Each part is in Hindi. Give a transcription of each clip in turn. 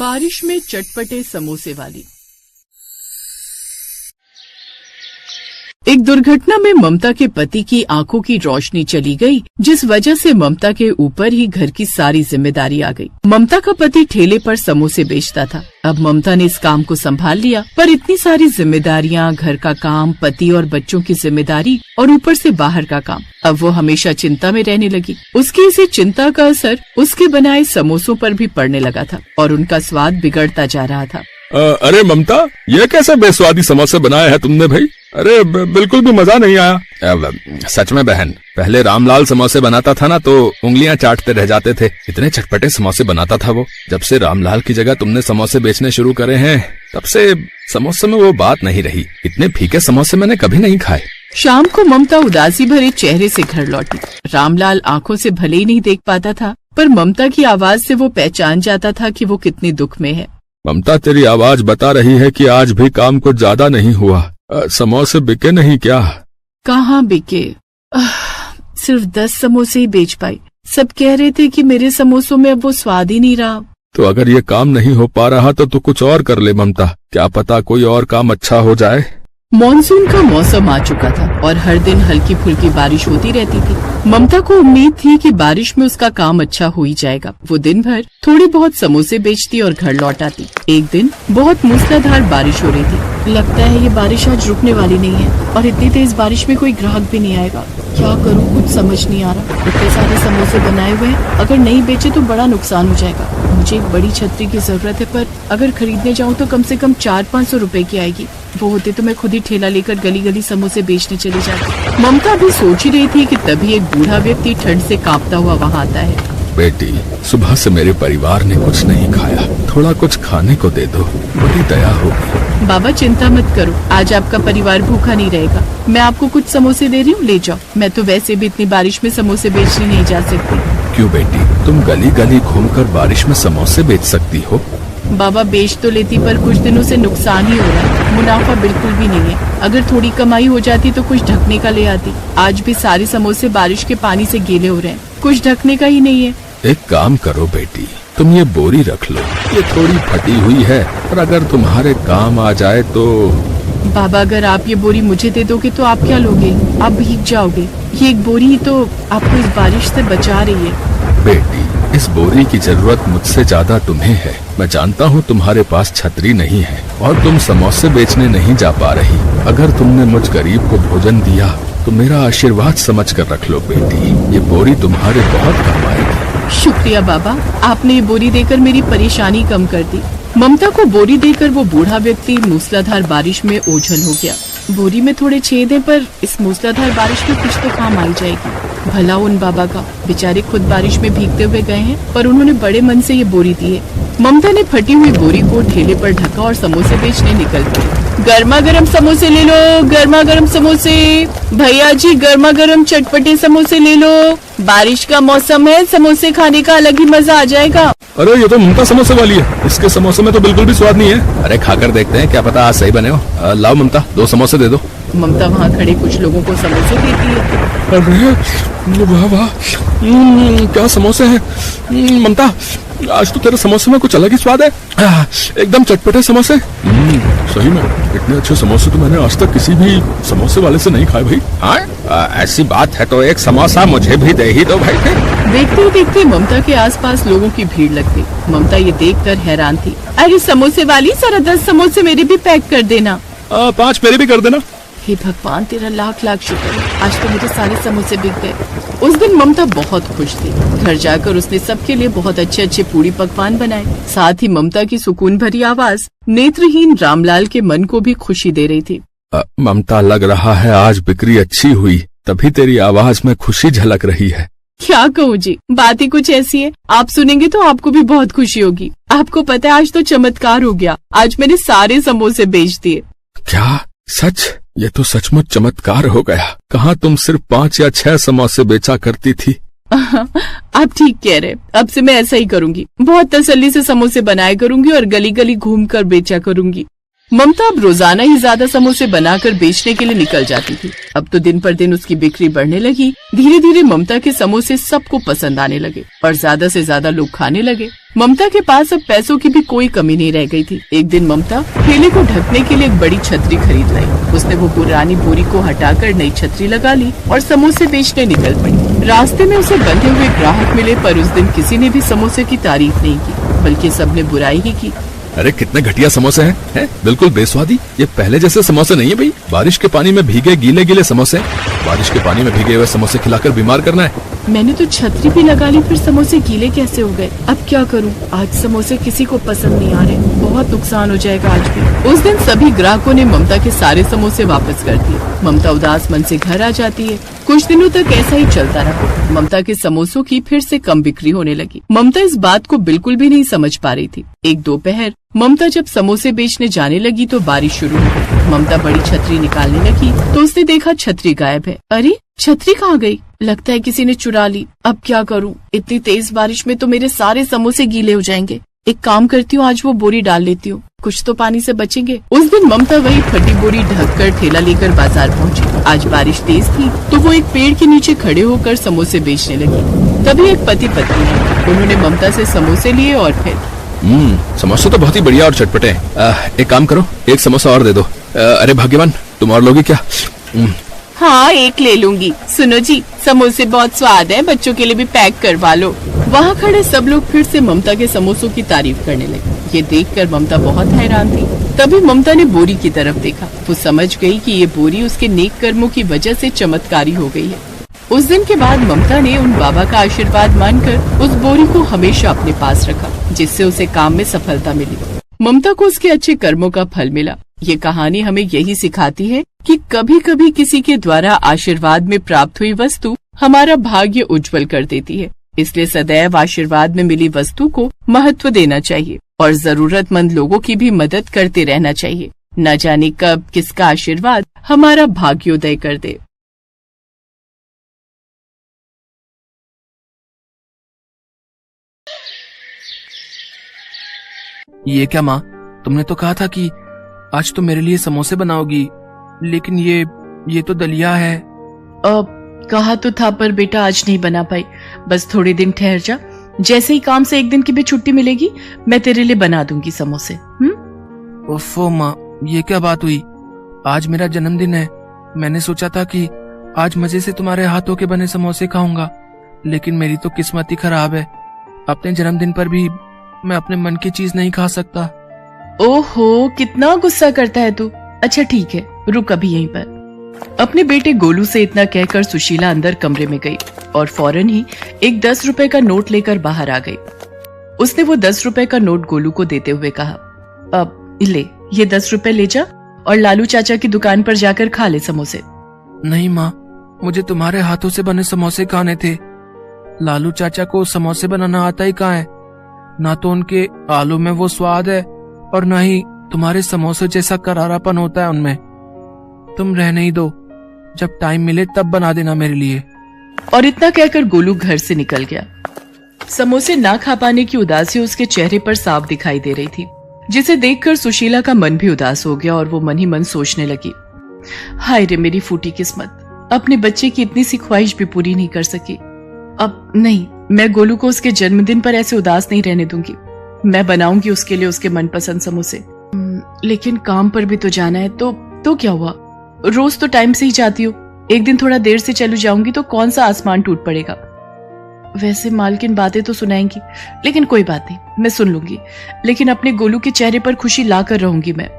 बारिश में चटपटे समोसे वाली। एक दुर्घटना में ममता के पति की आंखों की रोशनी चली गई, जिस वजह से ममता के ऊपर ही घर की सारी जिम्मेदारी आ गई। ममता का पति ठेले पर समोसे बेचता था। अब ममता ने इस काम को संभाल लिया, पर इतनी सारी जिम्मेदारियां, घर का काम, पति और बच्चों की जिम्मेदारी और ऊपर से बाहर का काम। अब वो हमेशा चिंता में रहने लगी। उसकी इसी चिंता का असर उसके बनाए समोसों पर भी पड़ने लगा था और उनका स्वाद बिगड़ता जा रहा था। अरे ममता, ये कैसे बेस्वादी समोसे बनाए हैं तुमने भाई? अरे बिल्कुल भी मजा नहीं आया। सच में बहन, पहले रामलाल समोसे बनाता था ना तो उंगलियां चाटते रह जाते थे। इतने चटपटे समोसे बनाता था वो। जब से रामलाल की जगह तुमने समोसे बेचने शुरू करे हैं, तब से समोसे में वो बात नहीं रही। इतने फीके समोसे मैंने कभी नहीं खाए। शाम को ममता उदासी भरे चेहरे से घर लौटी। रामलाल आंखों से भले ही नहीं देख पाता था, पर ममता की आवाज से वो पहचान जाता था कि वो कितने दुख में है। ममता, तेरी आवाज बता रही है कि आज भी काम कुछ ज्यादा नहीं हुआ। समोसे बिके नहीं क्या? कहाँ बिके? सिर्फ 10 समोसे ही बेच पाई। सब कह रहे थे कि मेरे समोसों में अब वो स्वाद ही नहीं रहा। तो अगर ये काम नहीं हो पा रहा तो तू कुछ और कर ले ममता। क्या पता कोई और काम अच्छा हो जाए। मॉनसून का मौसम आ चुका था और हर दिन हल्की फुल्की बारिश होती रहती थी। ममता को उम्मीद थी कि बारिश में उसका काम अच्छा हो ही जाएगा। वो दिन भर थोड़ी बहुत समोसे बेचती और घर लौट आती। एक दिन बहुत मूसलाधार बारिश हो रही थी। लगता है ये बारिश आज रुकने वाली नहीं है और इतनी तेज बारिश में कोई ग्राहक भी नहीं आएगा। क्या करूँ, कुछ समझ नहीं आ रहा। इतने सारे समोसे बनाए हुए हैं, अगर नहीं बेचे तो बड़ा नुकसान हो जाएगा। मुझे एक बड़ी छतरी की जरूरत है, पर अगर खरीदने जाऊँ तो कम से कम 400-500 रुपए की आएगी। वो होते तो मैं खुद ही ठेला लेकर गली गली समोसे बेचने चली जाती। ममता भी सोच ही रही थी कि तभी एक बूढ़ा व्यक्ति ठंड से कांपता हुआ वहाँ आता है। बेटी, सुबह से मेरे परिवार ने कुछ नहीं खाया, थोड़ा कुछ खाने को दे दो, बड़ी दया होगी। बाबा चिंता मत करो, आज आपका परिवार भूखा नहीं रहेगा। मैं आपको कुछ समोसे दे रही हूँ, ले जाओ। मैं तो वैसे भी इतनी बारिश में समोसे बेचने नहीं जा सकती। क्यों बेटी, तुम गली गली घूमकर बारिश में समोसे बेच सकती हो। बाबा बेच तो लेती, पर कुछ दिनों से नुकसान ही हो रहा है। मुनाफा बिल्कुल भी नहीं है। अगर थोड़ी कमाई हो जाती तो कुछ ढकने का ले आती। आज भी सारे समोसे बारिश के पानी से गीले हो रहे हैं, कुछ ढकने का ही नहीं है। एक काम करो बेटी, तुम ये बोरी रख लो। ये थोड़ी फटी हुई है, और अगर तुम्हारे काम आ जाए तो। बाबा, अगर आप ये बोरी मुझे दे दोगे तो आप क्या लोगे? आप भीग जाओगे। ये एक बोरी ही तो आपको इस बारिश से बचा रही है। बेटी, इस बोरी की जरूरत मुझसे ज्यादा तुम्हें है। मैं जानता हूँ तुम्हारे पास छतरी नहीं है और तुम समोसे बेचने नहीं जा पा रही। अगर तुमने मुझ गरीब को भोजन दिया तो मेरा आशीर्वाद समझ कर रख लो बेटी। ये बोरी तुम्हारे बहुत काम आएगी। शुक्रिया बाबा, आपने ये बोरी देकर मेरी परेशानी कम कर दी। ममता को बोरी देकर वो बूढ़ा व्यक्ति मूसलाधार बारिश में ओझल हो गया। बोरी में थोड़े छेद हैं, पर इस मूसलाधार बारिश में कुछ तो काम आई जाएगी। भला उन बाबा का, बेचारे खुद बारिश में भीगते हुए गए हैं, पर उन्होंने बड़े मन से ये बोरी दी है। ममता ने फटी हुई बोरी को ठेले पर ढका और समोसे बेचने निकल गई। गर्मा गर्म समोसे ले लो, गर्मा गर्म समोसे। भैया जी, गर्मा गर्म चटपटे समोसे ले लो। बारिश का मौसम है, समोसे खाने का अलग ही मजा आ जाएगा। अरे ये तो ममता समोसे वाली है, इसके समोसे में तो बिल्कुल भी स्वाद नहीं है। अरे खाकर देखते हैं, क्या पता आज सही बने हो। लाओ ममता, 2 समोसे दे दो। ममता वहाँ खड़े कुछ लोगों को समोसे देती है। अरे वाह वाह, क्या समोसे हैं। ममता, आज तो तेरे समोसे में कुछ अलग ही स्वाद है। एकदम चटपटे समोसे। सही में इतने अच्छे समोसे तो मैंने आज तक किसी भी समोसे वाले से नहीं खाए भाई। हाँ, ऐसी बात है तो एक समोसा मुझे भी दे ही दो भाई। देखते देखते ममता के आसपास लोगों की भीड़ लग गई। ममता ये देखकर हैरान थी। अरे समोसे वाली, जरा 10 समोसे मेरे भी पैक कर देना। 5 मेरे भी कर देना। हे भगवान, तेरा लाख लाख शुक्र है, आज तो मेरे सारे समोसे बिक गए। उस दिन ममता बहुत खुश थी। घर जाकर उसने सबके लिए बहुत अच्छे अच्छे पूड़ी पकवान बनाए। साथ ही ममता की सुकून भरी आवाज नेत्रहीन रामलाल के मन को भी खुशी दे रही थी। ममता, लग रहा है आज बिक्री अच्छी हुई, तभी तेरी आवाज में खुशी झलक रही है। क्या कहूँ जी, बात ही कुछ ऐसी है। आप सुनेंगे तो आपको भी बहुत खुशी होगी। आपको पता है, आज तो चमत्कार हो गया। आज मैंने सारे समोसे बेच दिए। क्या सच? ये तो सचमुच चमत्कार हो गया। कहाँ तुम सिर्फ 5 या 6 समोसे बेचा करती थी। आप ठीक कह रहे, अब से मैं ऐसा ही करूंगी। बहुत तसल्ली से समोसे बनाया करूंगी और गली गली घूमकर बेचा करूंगी। ममता अब रोजाना ही ज्यादा समोसे बनाकर बेचने के लिए निकल जाती थी। अब तो दिन पर दिन उसकी बिक्री बढ़ने लगी। धीरे धीरे ममता के समोसे सबको पसंद आने लगे और ज्यादा से ज्यादा लोग खाने लगे। ममता के पास अब पैसों की भी कोई कमी नहीं रह गई थी। एक दिन ममता ठेले को ढकने के लिए एक बड़ी छतरी खरीद लाई। उसने वो पुरानी बोरी को हटाकर नई छतरी लगा ली और समोसे बेचने निकल पड़ी। रास्ते में उसे बंधे हुए ग्राहक मिले, पर उस दिन किसी ने भी समोसे की तारीफ नहीं की, बल्कि सबने बुराई ही की। अरे कितने घटिया समोसे हैं, बिल्कुल बेस्वादी। ये पहले जैसे समोसे नहीं है भाई। बारिश के पानी में भीगे गीले गीले समोसे। बारिश के पानी में भीगे हुए समोसे खिलाकर बीमार करना है। मैंने तो छतरी भी लगा ली, फिर समोसे गीले कैसे हो गए? अब क्या करूं? आज समोसे किसी को पसंद नहीं आ रहे, बहुत नुकसान हो जाएगा आज भी। उस दिन सभी ग्राहकों ने ममता के सारे समोसे वापस कर दिए। ममता उदास मन से घर आ जाती है। कुछ दिनों तक ऐसा ही चलता रहा। ममता के समोसों की फिर से कम बिक्री होने लगी। ममता इस बात को बिल्कुल भी नहीं समझ पा रही थी। एक दोपहर ममता जब समोसे बेचने जाने लगी तो बारिश शुरू हो गई। ममता बड़ी छतरी निकालने लगी तो उसने देखा छतरी गायब है। अरे छतरी कहाँ गई? लगता है किसी ने चुरा ली। अब क्या करूं? इतनी तेज बारिश में तो मेरे सारे समोसे गीले हो जाएंगे। एक काम करती हूँ, आज वो बोरी डाल लेती हूँ, कुछ तो पानी से बचेंगे। उस दिन ममता वही फटी बोरी ढककर ठेला लेकर बाजार पहुँची। आज बारिश तेज थी तो वो एक पेड़ के नीचे खड़े होकर समोसे बेचने लगी। तभी एक पति पत्नी आई। उन्होंने ममता से समोसे लिए और फिर समोसे तो बहुत ही बढ़िया और चटपटे हैं। एक काम करो, एक समोसा और दे दो। अरे भाग्यवान, तुम और लोगी क्या? हाँ, एक ले लूंगी। सुनो जी, समोसे बहुत स्वाद है, बच्चों के लिए भी पैक करवा लो। वहाँ खड़े सब लोग फिर से ममता के समोसों की तारीफ करने लगे। ये देखकर ममता बहुत हैरान थी। तभी ममता ने बोरी की तरफ देखा। वो समझ गई कि ये बोरी उसके नेक कर्मों की वजह से चमत्कारी हो गई है। उस दिन के बाद ममता ने उन बाबा का आशीर्वाद मानकर उस बोरी को हमेशा अपने पास रखा, जिससे उसे काम में सफलता मिली। ममता को उसके अच्छे कर्मों का फल मिला। ये कहानी हमें यही सिखाती है कि कभी कभी किसी के द्वारा आशीर्वाद में प्राप्त हुई वस्तु हमारा भाग्य उज्जवल कर देती है। इसलिए सदैव आशीर्वाद में मिली वस्तु को महत्व देना चाहिए और जरूरतमंद लोगों की भी मदद करते रहना चाहिए। न जाने कब किसका आशीर्वाद हमारा भाग्योदय कर दे। ये क्या माँ, तुमने तो कहा था कि आज तो मेरे लिए समोसे बनाओगी, लेकिन ये तो दलिया है। कहा तो था, पर बेटा आज नहीं बना पाई। बस थोड़े दिन ठहर जा, जैसे ही काम से एक दिन की भी छुट्टी मिलेगी मैं तेरे लिए बना दूंगी समोसे। ओफो माँ, ये क्या बात हुई? आज मेरा जन्मदिन है। मैंने सोचा था कि आज मजे से तुम्हारे हाथों के बने समोसे खाऊंगा, लेकिन मेरी तो किस्मत ही खराब है। अपने जन्मदिन पर भी मैं अपने मन की चीज नहीं खा सकता। ओहो, कितना गुस्सा करता है तू। अच्छा ठीक है, रुक अभी यहीं पर। अपने बेटे गोलू से इतना कहकर सुशीला अंदर कमरे में गई और फौरन ही एक 10 रुपए का नोट लेकर बाहर आ गई। उसने वो 10 रुपए का नोट गोलू को देते हुए कहा, अब ले, ये 10 रुपए ले जा और लालू चाचा की दुकान पर जाकर खा ले समोसे। नहीं माँ, मुझे तुम्हारे हाथों से बने समोसे खाने थे। लालू चाचा को समोसे बनाना आता ही कहाँ है? ना तो उनके आलू में वो स्वाद है और ना ही तुम्हारे समोसे जैसा करारापन होता है उनमें। तुम रहने ही दो, जब टाइम मिले तब बना देना मेरे लिए। और इतना कहकर गोलू घर से निकल गया। समोसे ना खा पाने की उदासी उसके चेहरे पर साफ दिखाई दे रही थी, जिसे देखकर सुशीला का मन भी उदास हो गया और वो मन ही मन सोचने लगी, हाय रे मेरी फूटी किस्मत, अपने बच्चे की इतनी सी ख्वाहिश भी पूरी नहीं कर सकी। अब नहीं, मैं गोलू को उसके जन्मदिन पर ऐसे उदास नहीं रहने दूंगी। मैं बनाऊंगी उसके लिए उसके मनपसंद समोसे। लेकिन काम पर भी तो जाना है। तो क्या हुआ, रोज तो टाइम से ही जाती हो, एक दिन थोड़ा देर से चलू जाऊंगी तो कौन सा आसमान टूट पड़ेगा। वैसे मालकिन बातें तो सुनाएंगी, लेकिन कोई बात नहीं, मैं सुन लूंगी, लेकिन अपने गोलू के चेहरे पर खुशी ला कर रहूंगी मैं।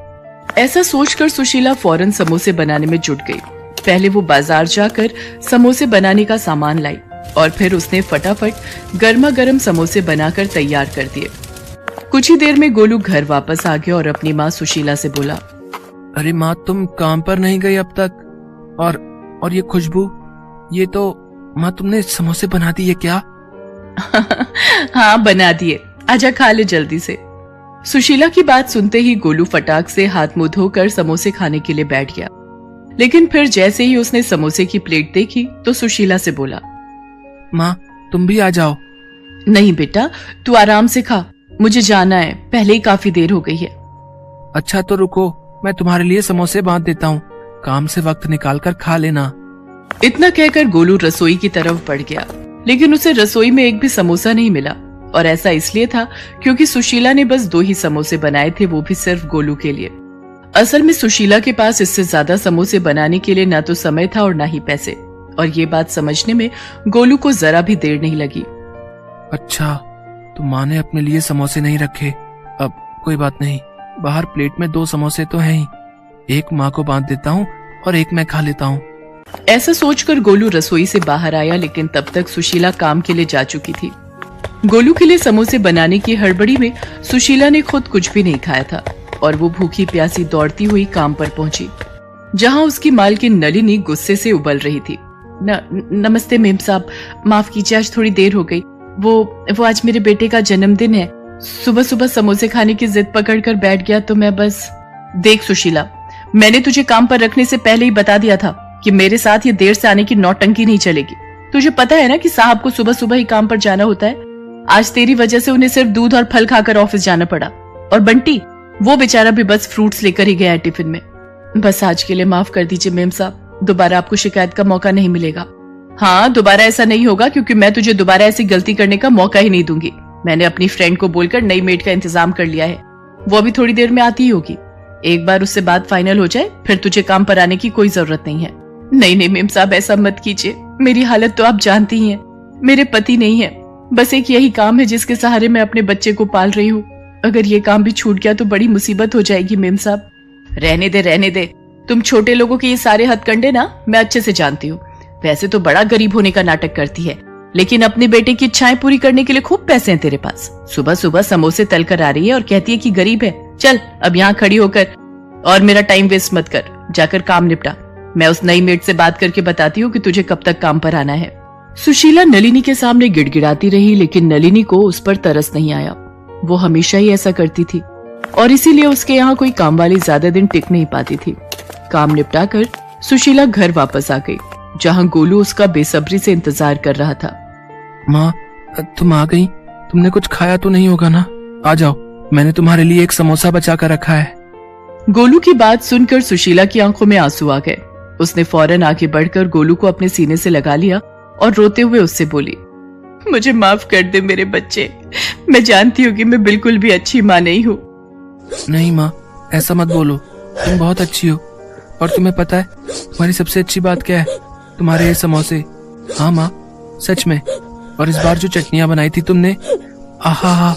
ऐसा सोचकर सुशीला फौरन समोसे बनाने में जुट गई। पहले वो बाजार जाकर समोसे बनाने का सामान लाई और फिर उसने फटाफट गर्मा गर्म समोसे बनाकर तैयार कर दिए। कुछ ही देर में गोलू घर वापस आ गया और अपनी माँ सुशीला से बोला, अरे माँ, तुम काम पर नहीं गई अब तक? और ये खुशबू, ये तो माँ तुमने समोसे बना दिए क्या? हाँ बना दिए, आजा खा ले जल्दी से। सुशीला की बात सुनते ही गोलू फटाक से हाथ मुंह धोकर समोसे खाने के लिए बैठ गया। लेकिन फिर जैसे ही उसने समोसे की प्लेट देखी तो सुशीला से बोला, माँ तुम भी आ जाओ। नहीं बेटा, तू आराम से खा, मुझे जाना है, पहले ही काफी देर हो गई है। अच्छा तो रुको, मैं तुम्हारे लिए समोसे बांध देता हूँ, काम से वक्त निकाल कर खा लेना। इतना कहकर गोलू रसोई की तरफ बढ़ गया, लेकिन उसे रसोई में एक भी समोसा नहीं मिला और ऐसा इसलिए था क्योंकि सुशीला ने बस 2 ही समोसे बनाए थे, वो भी सिर्फ गोलू के लिए। असल में सुशीला के पास इससे ज्यादा समोसे बनाने के लिए ना तो समय था और ना ही पैसे, और ये बात समझने में गोलू को जरा भी देर नहीं लगी। अच्छा, तो माँ ने अपने लिए समोसे नहीं रखे। अब कोई बात नहीं, बाहर प्लेट में 2 समोसे तो हैं ही, एक माँ को बांट देता हूँ और एक मैं खा लेता हूँ। ऐसा सोचकर गोलू रसोई से बाहर आया, लेकिन तब तक सुशीला काम के लिए जा चुकी थी। गोलू के लिए समोसे बनाने की हड़बड़ी में सुशीला ने खुद कुछ भी नहीं खाया था और वो भूखी प्यासी दौड़ती हुई काम पर पहुंची, जहां उसकी मालकिन नलिनी गुस्से से उबल रही थी। नमस्ते मेम साहब, माफ कीजिए, आज थोड़ी देर हो गई। वो आज मेरे बेटे का जन्मदिन है। सुबह सुबह समोसे खाने की जिद पकड़कर बैठ गया तो मैं बस। देख सुशीला, मैंने तुझे काम पर रखने से पहले ही बता दिया था कि मेरे साथ ये देर से आने की नौटंकी नहीं चलेगी। तुझे पता है ना कि साहब को सुबह सुबह ही काम पर जाना होता है। आज तेरी वजह से उन्हें सिर्फ दूध और फल खाकर ऑफिस जाना पड़ा, और बंटी वो बेचारा भी बस फ्रूट्स लेकर ही गया है टिफिन में। बस आज के लिए माफ कर दीजिए मेम साहब, दोबारा आपको शिकायत का मौका नहीं मिलेगा। हाँ, दोबारा ऐसा नहीं होगा, क्योंकि मैं तुझे दोबारा ऐसी गलती करने का मौका ही नहीं दूंगी। मैंने अपनी फ्रेंड को बोलकर नई मेड का इंतजाम कर लिया है, वो अभी थोड़ी देर में आती ही होगी। एक बार उससे बात फाइनल हो जाए फिर तुझे काम पर आने की कोई जरूरत नहीं है। नहीं मेम साहब, ऐसा मत कीजिए, मेरी हालत तो आप जानती ही हैं। मेरे पति नहीं है, बस एक यही काम है जिसके सहारे मैं अपने बच्चे को पाल रही हूँ। अगर ये काम भी छूट गया तो बड़ी मुसीबत हो जाएगी मेम साहब। रहने दे, तुम छोटे लोगों के ये सारे हथकंडे ना मैं अच्छे से जानती हूँ। वैसे तो बड़ा गरीब होने का नाटक करती है, लेकिन अपने बेटे की इच्छाएं पूरी करने के लिए खूब पैसे हैं तेरे पास। सुबह सुबह समोसे तल कर आ रही है और कहती है कि गरीब है। चल अब यहाँ खड़ी होकर और मेरा टाइम वेस्ट मत कर, जाकर काम निपटा। मैं उस नई मेड से बात करके बताती हूँ कि तुझे कब तक काम पर आना है। सुशीला नलिनी के सामने गिड़गिड़ाती रही, लेकिन नलिनी को उस पर तरस नहीं आया। वो हमेशा ही ऐसा करती थी और इसीलिए उसके यहाँ कोई काम वाली ज्यादा दिन टिक नहीं पाती थी। काम निपटा कर सुशीला घर वापस आ गई, जहाँ गोलू उसका बेसब्री से इंतजार कर रहा था। माँ, तुम आ गई? तुमने कुछ खाया तो नहीं होगा ना? आ जाओ, मैंने तुम्हारे लिए एक समोसा बचा कर रखा है। गोलू की बात सुनकर सुशीला की आंखों में आंसू आ गए। उसने फौरन आगे बढ़कर गोलू को अपने सीने से लगा लिया और रोते हुए उससे बोली, मुझे माफ कर दे मेरे बच्चे, मैं जानती हूँ कि मैं बिल्कुल भी अच्छी माँ नहीं हूँ। नहीं माँ, ऐसा मत बोलो, तुम बहुत अच्छी हो। और तुम्हें पता है तुम्हारी सबसे अच्छी बात क्या है? तुम्हारे ये समोसे। हाँ माँ, सच में। और इस बार जो चटनियाँ बनाई थी तुमने, आहा,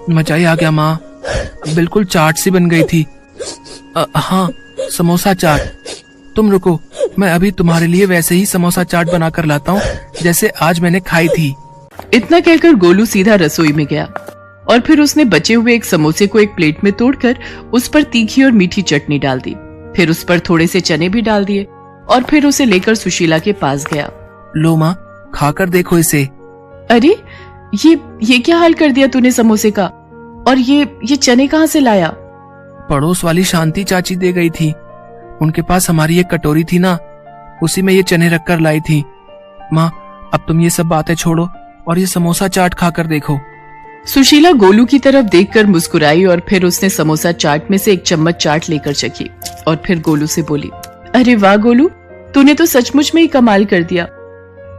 मजा ही आ गया माँ, बिल्कुल चाट सी बन गई थी। हाँ, समोसा चाट। तुम रुको, मैं अभी तुम्हारे लिए वैसे ही समोसा चाट बनाकर लाता हूँ जैसे आज मैंने खाई थी। इतना कहकर गोलू सीधा रसोई में गया और फिर उसने बचे हुए एक समोसे को एक प्लेट में तोड़कर उस पर तीखी और मीठी चटनी डाल दी, फिर उस पर थोड़े से चने भी डाल दिए और फिर उसे लेकर सुशीला के पास गया। लो माँ, खाकर देखो इसे। अरे ये क्या हाल कर दिया तूने समोसे का? और ये चने कहाँ से लाया? पड़ोस वाली शांति चाची दे गई थी, उनके पास हमारी एक कटोरी थी ना, उसी में ये चने रखकर लाई थी। माँ, अब तुम ये सब बातें छोड़ो और ये समोसा चाट खाकर देखो। सुशीला गोलू की तरफ देखकर मुस्कुराई और फिर उसने समोसा चाट में से एक चम्मच चाट लेकर चखी और फिर गोलू से बोली, अरे वाह गोलू, तूने तो सचमुच में ही कमाल कर दिया,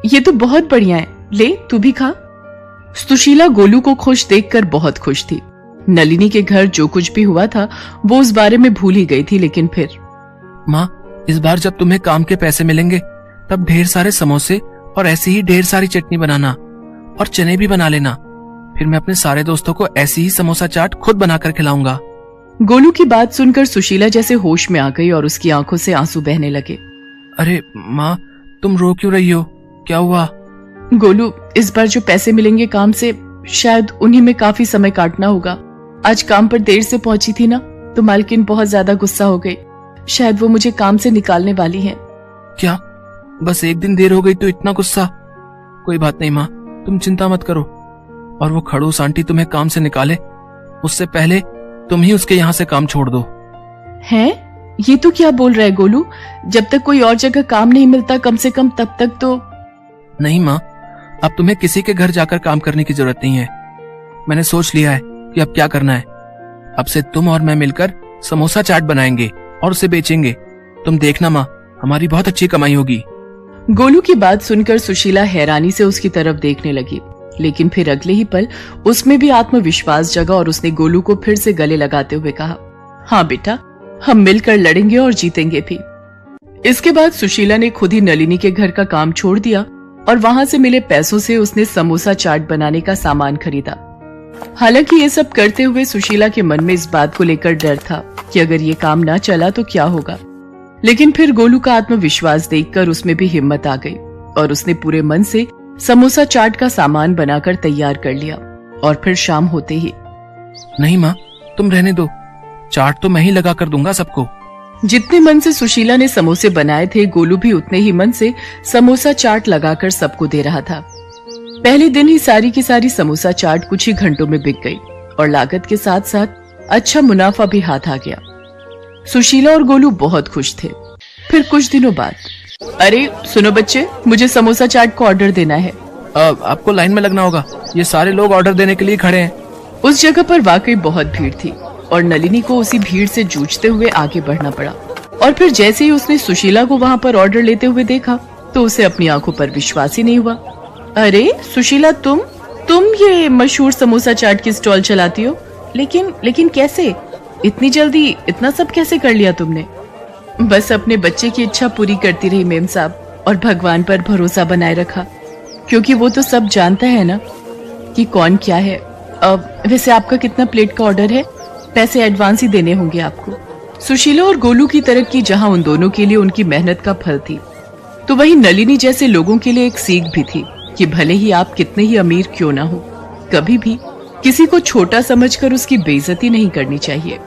ये तो बहुत बढ़िया है, ले तू भी खा। सुशीला गोलू को खुश देखकर बहुत खुश थी। नलिनी के घर जो कुछ भी हुआ था वो उस बारे में भूल ही गई थी, लेकिन फिर माँ, इस बार जब तुम्हें काम के पैसे मिलेंगे तब ढेर सारे समोसे और ऐसी ही ढेर सारी चटनी बनाना और चने भी बना लेना, फिर मैं अपने सारे दोस्तों को ऐसी ही समोसा चाट खुद बनाकर खिलाऊंगा। गोलू की बात सुनकर सुशीला जैसे होश में आ गई और उसकी आंखों से आंसू बहने लगे। अरे माँ, तुम रो क्यों रही हो? क्या हुआ? गोलू, इस बार जो पैसे मिलेंगे काम से, शायद उन्हीं में काफी समय काटना होगा। आज काम पर देर से पहुंची थी ना, तो मालकिन बहुत ज्यादा गुस्सा हो गई, शायद वो मुझे काम से निकालने वाली है। क्या? बस एक दिन देर हो गई तो इतना गुस्सा? कोई बात नहीं माँ, तुम चिंता मत करो, और वो खड़ूस आंटी तुम्हें काम से निकाले उससे पहले तुम ही उसके यहाँ से काम छोड़ दो। हैं? ये तो क्या बोल रहा है गोलू? जब तक कोई और जगह काम नहीं मिलता कम से कम तब तक तो। नहीं माँ, अब तुम्हें किसी के घर जाकर काम करने की जरूरत नहीं है। मैंने सोच लिया है कि अब क्या करना है। अब से तुम और मैं मिलकर समोसा चाट बनाएंगे और उसे बेचेंगे। तुम देखना माँ, हमारी बहुत अच्छी कमाई होगी। गोलू की बात सुनकर सुशीला हैरानी से उसकी तरफ देखने लगी। लेकिन फिर अगले ही पल उसमें भी आत्मविश्वास जगा और उसने गोलू को फिर से गले लगाते हुए कहा, हाँ बेटा, हम मिलकर लड़ेंगे और जीतेंगे भी। इसके बाद सुशीला ने खुद ही नलिनी के घर का काम छोड़ दिया और वहां से मिले पैसों से उसने समोसा चाट बनाने का सामान खरीदा। हालांकि ये सब करते हुए सुशीला के मन में इस बात को लेकर डर था कि अगर ये काम ना चला तो क्या होगा, लेकिन फिर गोलू का आत्मविश्वास देखकर उसमें भी हिम्मत आ गई और उसने पूरे मन से समोसा चाट का सामान बनाकर तैयार कर लिया। और फिर शाम होते ही, नहीं माँ, तुम रहने दो, चाट तो मैं ही लगा कर दूंगा सबको। जितने मन से सुशीला ने समोसे बनाए थे, गोलू भी उतने ही मन से समोसा चाट लगाकर सबको दे रहा था। पहले दिन ही सारी की सारी समोसा चाट कुछ ही घंटों में बिक गई और लागत के साथ साथ अच्छा मुनाफा भी हाथ आ गया। सुशीला और गोलू बहुत खुश थे। फिर कुछ दिनों बाद, अरे सुनो बच्चे, मुझे समोसा चाट को ऑर्डर देना है। आपको लाइन में लगना होगा, ये सारे लोग ऑर्डर देने के लिए खड़े हैं। उस जगह पर वाकई बहुत भीड़ थी और नलिनी को उसी भीड़ से जूझते हुए आगे बढ़ना पड़ा। और फिर जैसे ही उसने सुशीला को वहां पर ऑर्डर लेते हुए देखा तो उसे अपनी आंखों पर विश्वास ही नहीं हुआ। अरे सुशीला, तुम ये मशहूर समोसा चाट की स्टॉल चलाती हो, लेकिन कैसे? इतनी जल्दी इतना सब कैसे कर लिया तुमने? बस अपने बच्चे की इच्छा पूरी करती रही मेम साहब, और भगवान पर भरोसा बनाए रखा, क्योंकि वो तो सब जानता है ना कि कौन क्या है। वैसे आपका कितना प्लेट का ऑर्डर है? पैसे एडवांस ही देने होंगे आपको। सुशीला और गोलू की तरक्की जहां उन दोनों के लिए उनकी मेहनत का फल थी, तो वहीं नलिनी जैसे लोगों के लिए एक सीख भी थी कि भले ही आप कितने ही अमीर क्यों ना हो, कभी भी किसी को छोटा समझकर उसकी बेइज्जती नहीं करनी चाहिए।